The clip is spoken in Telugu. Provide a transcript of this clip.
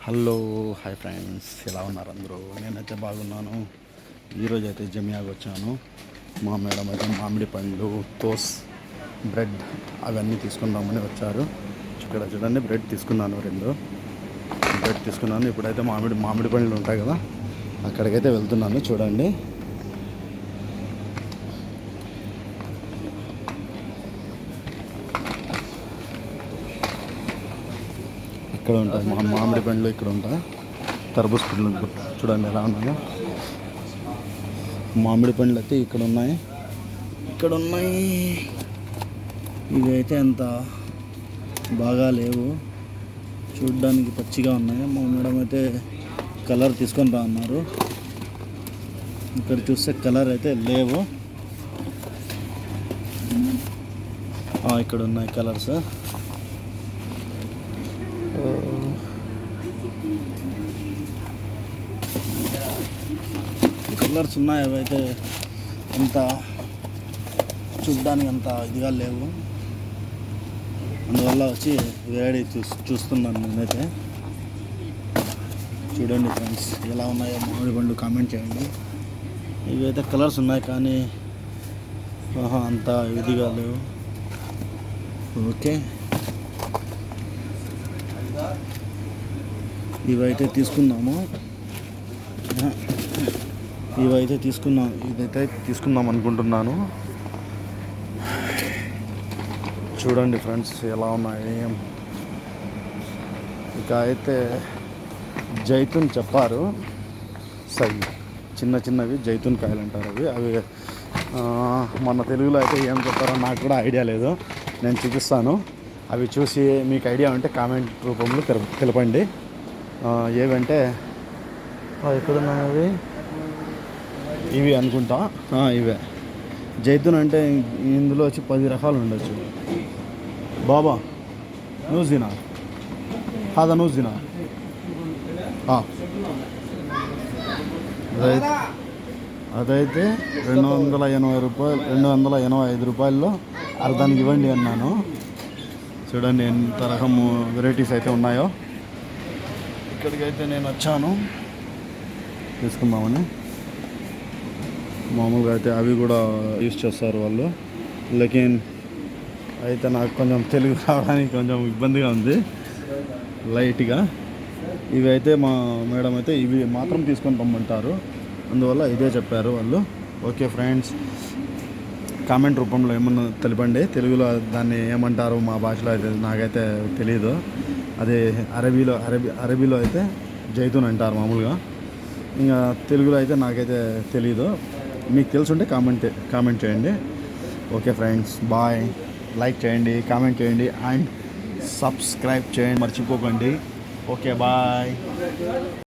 హలో హాయ్ ఫ్రెండ్స్, ఎలా ఉన్నారు అందరూ? నేనైతే బాగున్నాను. ఈరోజు అయితే జమియాకి వచ్చాను. మా మేడం అయితే మామిడి పండ్లు, టోస్, బ్రెడ్ అవన్నీ తీసుకుందామని వచ్చారు. ఇక్కడ చూడండి, బ్రెడ్ తీసుకున్నాను, 2 బ్రెడ్ తీసుకున్నాను. ఇప్పుడైతే మామిడి పండ్లు ఉంటాయి కదా, అక్కడికైతే వెళ్తున్నాను. చూడండి, ఇక్కడ ఉంటాయి మామిడి పండ్లు, ఇక్కడ ఉంటాయి. తర్బూజ్ పండ్లు చూడండి ఎలా ఉన్నాయో. మామిడి పండ్లు అయితే ఇక్కడ ఉన్నాయి. ఇవి అయితే అంత బాగా లేవు, చూడ్డానికి పచ్చిగా ఉన్నాయి. మా మేడం అయితే కలర్ తీసుకొని రా అన్నారు. ఇక్కడ చూస్తే కలర్ అయితే లేవు. ఇక్కడ ఉన్నాయి కలర్స్. కలర్స్ ఉన్నాయి, అవి అయితే అంత చూడ్డానికి అంత ఇదిగా లేవు. అందువల్ల వచ్చి వేడి చూస్తున్నాను నేనైతే. చూడండి ఫ్రెండ్స్, ఎలా ఉన్నాయో మామిడి పండ్లు కామెంట్ చేయండి. ఇవైతే కలర్స్ ఉన్నాయి కానీ అంత ఇదిగా లేవు. ఓకే, ఇదైతే తీసుకుందాం అనుకుంటున్నాను. చూడండి ఫ్రెండ్స్, ఎలా ఉన్నాయి. ఇక అయితే జైతున్ చెప్పారు, చిన్నవి జైతున్ కాయలు అంటారు. అవి మన తెలుగులో అయితే ఏం చెప్పారో నాకు కూడా ఐడియా లేదు. నేను చూపిస్తాను. అవి చూసి మీకు ఐడియా ఉంటే కామెంట్ రూపంలో తెలపండి. ఏవంటే ఎక్కడున్నాయి ఇవి అనుకుంటా. ఇవే జైతున్ అంటే. ఇందులో వచ్చి 10 రకాలు ఉండొచ్చు. బాబా నూజినా హాదా నూజినా. అదైతే 280 రూపాయలు, 285 రూపాయల్లో అర్ధానికి ఇవ్వండి అన్నాను. చూడండి ఎంత రకము వెరైటీస్ అయితే ఉన్నాయో. ఇక్కడికైతే నేను వచ్చాను తీసుకుందామని. మామూలుగా అయితే అవి కూడా యూస్ చేస్తారు వాళ్ళు. లేకిన్ అయితే నాకు కొంచెం తెలుగు రావడానికి కొంచెం ఇబ్బందిగా ఉంది లైట్గా. ఇవి అయితే మా మేడం అయితే ఇవి మాత్రం తీసుకొని రమ్మంటారు, అందువల్ల ఇదే చెప్పారు వాళ్ళు. ఓకే ఫ్రెండ్స్, కామెంట్ రూపంలో ఏమన్నా తెలిపండి. తెలుగులో దాన్ని ఏమంటారు మా భాషలో అయితే నాకైతే తెలియదు. అదే అరబీలో అయితే జైతున్ అంటారు మామూలుగా. ఇంకా తెలుగులో అయితే నాకైతే తెలీదు. మీకు తెలుసుంటే కామెంట్ చేయండి. Okay friends, bye. లైక్ చేయండి, కామెంట్ చేయండి అండ్ సబ్స్క్రైబ్ చేయండి మర్చిపోకండి. Okay, bye.